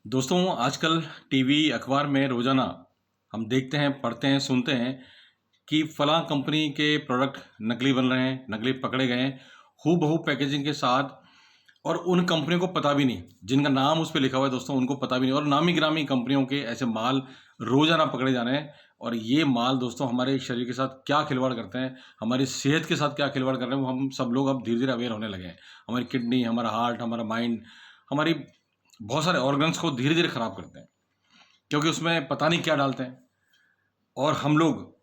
दोस्तों आजकल टीवी अखबार में रोज़ाना हम देखते हैं, पढ़ते हैं, सुनते हैं कि फलां कंपनी के प्रोडक्ट नकली बन रहे हैं, नकली पकड़े गए हैं, हूबहू पैकेजिंग के साथ। और उन कंपनियों को पता भी नहीं, जिनका नाम उस पे लिखा हुआ है दोस्तों, उनको पता भी नहीं, और नामी-गिरामी कंपनियों के ऐसे माल रोज़ाना पकड़े जा रहे हैं। और ये माल दोस्तों हमारे शरीर के साथ क्या खिलवाड़ करते हैं, हमारी सेहत के साथ क्या खिलवाड़ कर रहे हैं, वो हम सब लोग अब धीरे-धीरे अवेयर होने लगे हैं। हमारी किडनी, हमारा हार्ट, हमारा माइंड, हमारी बहुत सारे ऑर्गन्स को धीरे-धीरे खराब करते हैं, क्योंकि उसमें पता नहीं क्या डालते हैं। और हम लोग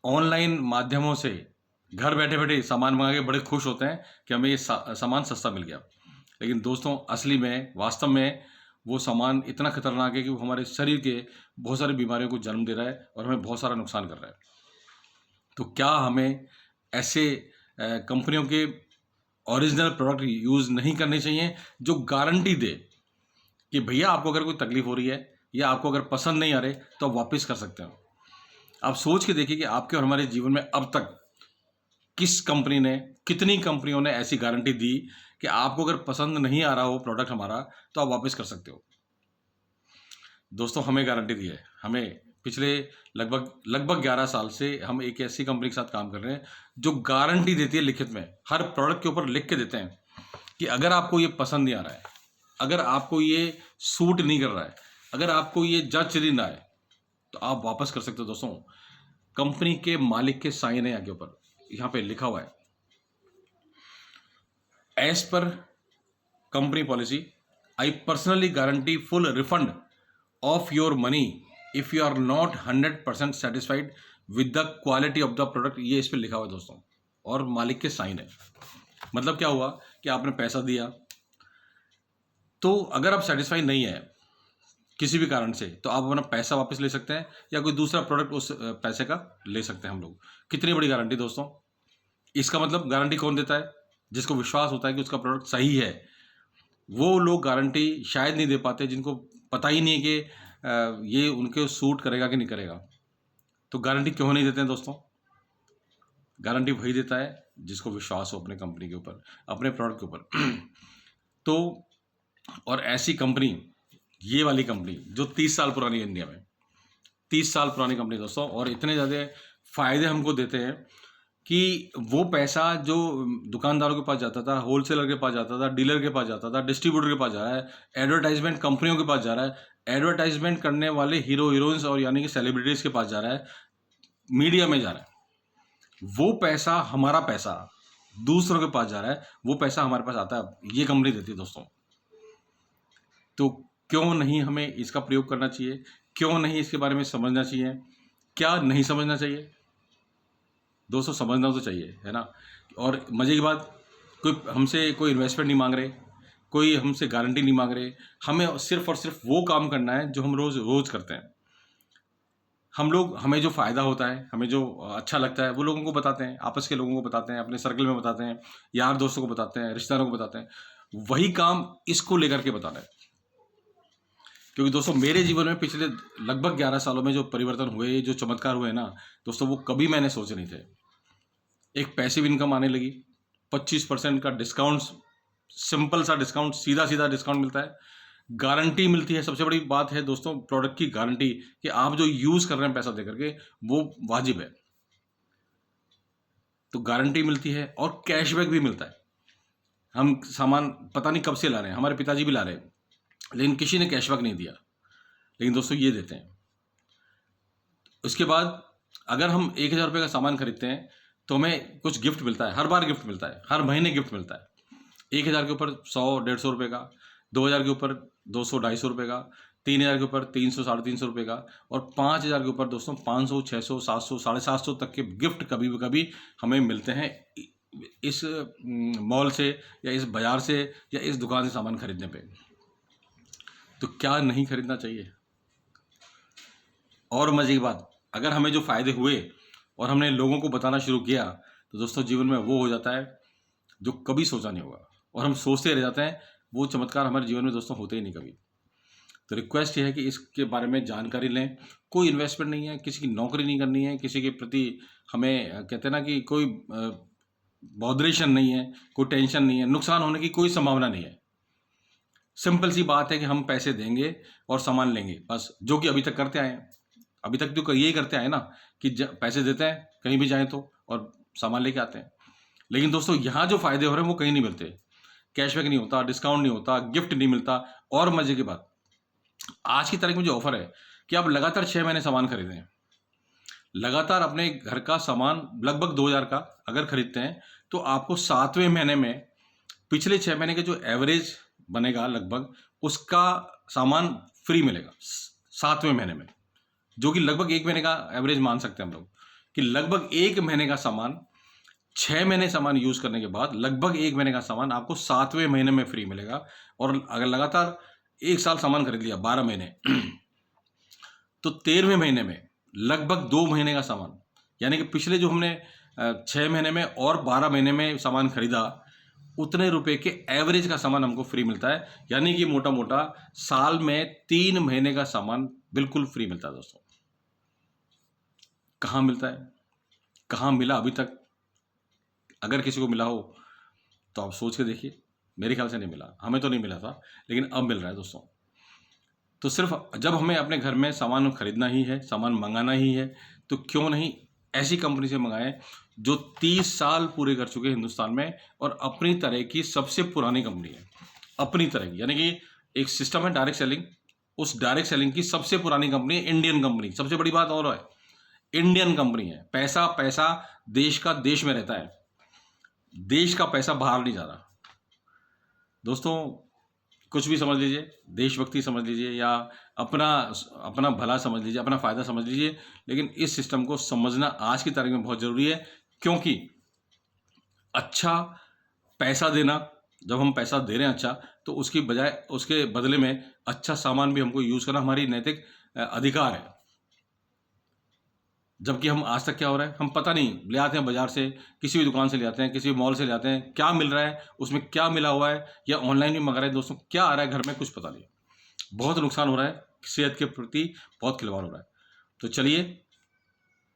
ऑनलाइन माध्यमों से घर बैठे-बैठे सामान मँगा के बड़े खुश होते हैं कि हमें ये सामान सस्ता मिल गया। लेकिन दोस्तों असली में, वास्तव में वो सामान इतना खतरनाक है कि वो हमारे शरीर के बहुत सारी बीमारियों को जन्म दे रहा है और हमें बहुत सारा नुकसान कर रहा है। तो क्या हमें ऐसे कंपनियों के ओरिजिनल प्रोडक्ट यूज़ नहीं करने चाहिए, जो गारंटी दे कि भैया आपको अगर कोई तकलीफ हो रही है या आपको अगर पसंद नहीं आ रहे तो आप वापस कर सकते हो। आप सोच के देखिए कि आपके और हमारे जीवन में अब तक किस कंपनी ने, कितनी कंपनियों ने ऐसी गारंटी दी कि आपको अगर पसंद नहीं आ रहा हो प्रोडक्ट हमारा तो आप वापस कर सकते हो। दोस्तों हमें गारंटी दी है। हमें पिछले लगभग 11 साल से हम एक ऐसी कंपनी के साथ काम कर रहे हैं जो गारंटी देती है लिखित में, हर प्रोडक्ट के ऊपर लिख के देते हैं कि अगर आपको ये पसंद नहीं आ रहा है, अगर आपको ये सूट नहीं कर रहा है, अगर आपको ये जच नहीं रहा है, तो आप वापस कर सकते हो। दोस्तों कंपनी के मालिक के साइन है यहाँ के ऊपर, यहाँ पे लिखा हुआ है, as per company policy I personally guarantee full refund of your money if you are not 100% satisfied with the quality of the product. ये इस पर लिखा हुआ है दोस्तों, और मालिक के साइन है। मतलब क्या हुआ कि आपने पैसा दिया, तो अगर आप सेटिस्फाई नहीं है किसी भी कारण से, तो आप अपना पैसा वापस ले सकते हैं या कोई दूसरा प्रोडक्ट उस पैसे का ले सकते हैं हम लोग। कितनी बड़ी गारंटी दोस्तों। इसका मतलब गारंटी कौन देता है? जिसको विश्वास होता है कि उसका प्रोडक्ट सही है। वो लोग गारंटी शायद नहीं दे पाते जिनको पता ही नहीं है कि ये उनके सूट करेगा कि नहीं करेगा। तो गारंटी क्यों नहीं देते हैं दोस्तों? गारंटी वही देता है जिसको विश्वास हो अपने कंपनी के ऊपर, अपने प्रोडक्ट के ऊपर। तो और ऐसी कंपनी, ये वाली कंपनी जो 30 साल पुरानी है इंडिया में, 30 साल पुरानी कंपनी दोस्तों, और इतने ज़्यादा फ़ायदे हमको देते हैं कि वो पैसा जो दुकानदारों के पास जाता था, होलसेलर के पास जाता था, डीलर के पास जाता था, डिस्ट्रीब्यूटर के पास जा रहा है, एडवर्टाइजमेंट कंपनियों के पास जा रहा है, एडवर्टाइजमेंट करने वाले हीरो हीरोइंस और यानी कि सेलिब्रिटीज़ के पास जा रहा है, मीडिया में जा रहा है। वो पैसा, हमारा पैसा दूसरों के पास जा रहा है, वो पैसा हमारे पास आता है, ये कंपनी देती है दोस्तों। तो क्यों नहीं हमें इसका प्रयोग करना चाहिए? क्यों नहीं इसके बारे में समझना चाहिए? क्या नहीं समझना चाहिए? दोस्तों समझना तो चाहिए, है ना। और मज़े की बात, कोई हमसे कोई इन्वेस्टमेंट नहीं मांग रहे, कोई हमसे गारंटी नहीं मांग रहे। हमें सिर्फ और सिर्फ वो काम करना है जो हम रोज़ रोज़ करते हैं। हम लोग, हमें जो फ़ायदा होता है, हमें जो अच्छा लगता है, वो लोगों को बताते हैं, आपस के लोगों को बताते हैं, अपने सर्कल में बताते हैं, यार दोस्तों को बताते हैं, रिश्तेदारों को बताते हैं। वही काम इसको लेकर के बताना है। क्योंकि दोस्तों मेरे जीवन में पिछले लगभग 11 सालों में जो परिवर्तन हुए, जो चमत्कार हुए ना दोस्तों, वो कभी मैंने सोचे नहीं थे। एक पैसिव इनकम आने लगी, 25% का डिस्काउंट, सिंपल सा डिस्काउंट, सीधा सीधा डिस्काउंट मिलता है, गारंटी मिलती है। सबसे बड़ी बात है दोस्तों प्रोडक्ट की गारंटी, कि आप जो यूज़ कर रहे हैं पैसा दे करके, वो वाजिब है। तो गारंटी मिलती है और कैशबैक भी मिलता है। हम सामान पता नहीं कब से ला रहे हैं, हमारे पिताजी भी ला रहे हैं, लेकिन किसी ने कैशबैक नहीं दिया, लेकिन दोस्तों ये देते हैं। उसके बाद अगर हम 1000 रुपये का सामान खरीदते हैं तो हमें कुछ गिफ्ट मिलता है, हर बार गिफ्ट मिलता है, हर महीने गिफ्ट मिलता है। 1000 के ऊपर 100-150 रुपये का, 2000 के ऊपर 200-250 रुपये का, 3000 के ऊपर 300-350 रुपये का, और 5000 के ऊपर दोस्तों 500, 600, 700, 750 तक के गिफ्ट कभी हमें मिलते हैं इस मॉल से या इस बाज़ार से या इस दुकान से सामान खरीदने पे। तो क्या नहीं खरीदना चाहिए? और मज़े की बात, अगर हमें जो फ़ायदे हुए और हमने लोगों को बताना शुरू किया, तो दोस्तों जीवन में वो हो जाता है जो कभी सोचा नहीं होगा, और हम सोचते रह जाते हैं। वो चमत्कार हमारे जीवन में दोस्तों होते ही नहीं कभी। तो रिक्वेस्ट ये है कि इसके बारे में जानकारी लें। कोई इन्वेस्टमेंट नहीं है, किसी की नौकरी नहीं करनी है, किसी के प्रति हमें कहते हैं ना कि कोई बॉदरेशन नहीं है, कोई टेंशन नहीं है, नुकसान होने की कोई संभावना नहीं है। सिंपल सी बात है कि हम पैसे देंगे और सामान लेंगे, बस, जो कि अभी तक करते आए हैं। अभी तक तो यही करते आए ना कि पैसे देते हैं कहीं भी जाएं तो, और सामान लेके आते हैं। लेकिन दोस्तों यहाँ जो फायदे हो रहे हैं वो कहीं नहीं मिलते। कैशबैक नहीं होता, डिस्काउंट नहीं होता, गिफ्ट नहीं मिलता। और मजे की बात, आज की तारीख में जो ऑफर है कि आप लगातार 6 महीने सामान खरीदें, लगातार अपने घर का सामान लगभग 2000 का अगर खरीदते हैं तो आपको 7वें महीने में पिछले 6 महीने के जो एवरेज बनेगा लगभग उसका सामान फ्री मिलेगा 7वें महीने में, जो कि लगभग 1 महीने का एवरेज मान सकते हैं हम लोग कि लगभग 1 महीने का सामान 6 महीने सामान यूज करने के बाद लगभग 1 महीने का सामान आपको 7वें महीने में फ्री मिलेगा। और अगर लगातार 1 साल सामान खरीद लिया 12 महीने तो 13वें महीने में लगभग 2 महीने का सामान, यानी कि पिछले जो हमने 6 महीने में और 12 महीने में सामान खरीदा उतने रुपए के एवरेज का सामान हमको फ्री मिलता है। यानी कि मोटा मोटा साल में 3 महीने का सामान बिल्कुल फ्री मिलता है दोस्तों। कहाँ मिलता है, कहाँ मिला अभी तक? अगर किसी को मिला हो तो आप सोच के देखिए। मेरे ख्याल से नहीं मिला, हमें तो नहीं मिला था, लेकिन अब मिल रहा है दोस्तों। तो सिर्फ जब हमें अपने घर में सामान खरीदना ही है, सामान मंगाना ही है, तो क्यों नहीं ऐसी कंपनी से मंगाएं जो 30 साल पूरे कर चुके हैं हिंदुस्तान में और अपनी तरह की सबसे पुरानी कंपनी है। अपनी तरह की, यानी कि एक सिस्टम है डायरेक्ट सेलिंग, उस डायरेक्ट सेलिंग की सबसे पुरानी कंपनी है, इंडियन कंपनी। सबसे बड़ी बात और है, इंडियन कंपनी है। पैसा पैसा देश का देश में रहता है, देश का पैसा बाहर नहीं जा रहा दोस्तों। कुछ भी समझ लीजिए, देशभक्ति समझ लीजिए या अपना अपना भला समझ लीजिए, अपना फायदा समझ लीजिए, लेकिन इस सिस्टम को समझना आज की तारीख में बहुत जरूरी है। क्योंकि अच्छा पैसा देना, जब हम पैसा दे रहे हैं अच्छा, तो उसकी बजाय उसके बदले में अच्छा सामान भी हमको यूज करना हमारी नैतिक अधिकार है। जबकि हम आज तक क्या हो रहा है, हम पता नहीं, ले आते हैं बाजार से, किसी भी दुकान से ले आते हैं, किसी भी मॉल से ले आते हैं, क्या मिल रहा है उसमें, क्या मिला हुआ है, या ऑनलाइन भी मंगा रहे हैं दोस्तों, क्या आ रहा है घर में कुछ पता नहीं। बहुत नुकसान हो रहा है, सेहत के प्रति बहुत खिलवाड़ हो रहा है। तो चलिए,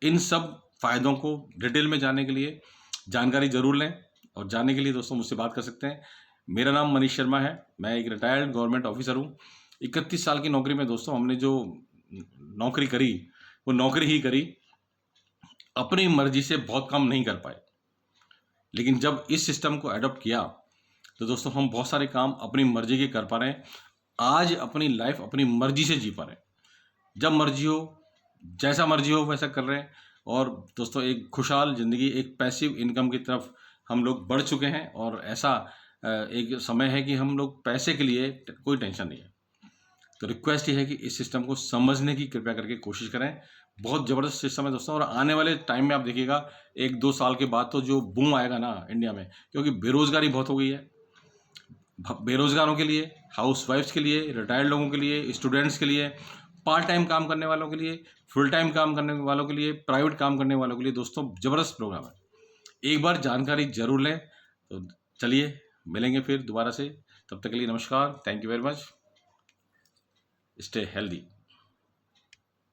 इन सब फायदों को डिटेल में जानने के लिए जानकारी जरूर लें, और जानने के लिए दोस्तों मुझसे बात कर सकते हैं। मेरा नाम मनीष शर्मा है, मैं एक रिटायर्ड गवर्नमेंट ऑफिसर हूँ। 31 साल की नौकरी में दोस्तों हमने जो नौकरी करी वो नौकरी ही करी, अपनी मर्जी से बहुत काम नहीं कर पाए। लेकिन जब इस सिस्टम को अडॉप्ट किया तो दोस्तों हम बहुत सारे काम अपनी मर्जी के कर पा रहे हैं। आज अपनी लाइफ अपनी मर्जी से जी पा रहे हैं, जब मर्जी हो, जैसा मर्जी हो वैसा कर रहे हैं। और दोस्तों एक खुशहाल ज़िंदगी, एक पैसिव इनकम की तरफ हम लोग बढ़ चुके हैं। और ऐसा एक समय है कि हम लोग पैसे के लिए कोई टेंशन नहीं है। तो रिक्वेस्ट ये है कि इस सिस्टम को समझने की कृपया करके कोशिश करें। बहुत ज़बरदस्त सिस्टम है दोस्तों, और आने वाले टाइम में आप देखिएगा 1-2 साल के बाद तो जो बूम आएगा ना इंडिया में, क्योंकि बेरोज़गारी बहुत हो गई है। बेरोज़गारों के लिए, हाउसवाइफ्स के लिए, रिटायर्ड लोगों के लिए, स्टूडेंट्स के लिए, पार्ट टाइम काम करने वालों के लिए, फुल टाइम काम करने वालों के लिए, प्राइवेट काम करने वालों के लिए दोस्तों ज़बरदस्त प्रोग्राम है। एक बार जानकारी जरूर लें। तो चलिए मिलेंगे फिर दोबारा से, तब तक के लिए नमस्कार, thank you very much, stay healthy.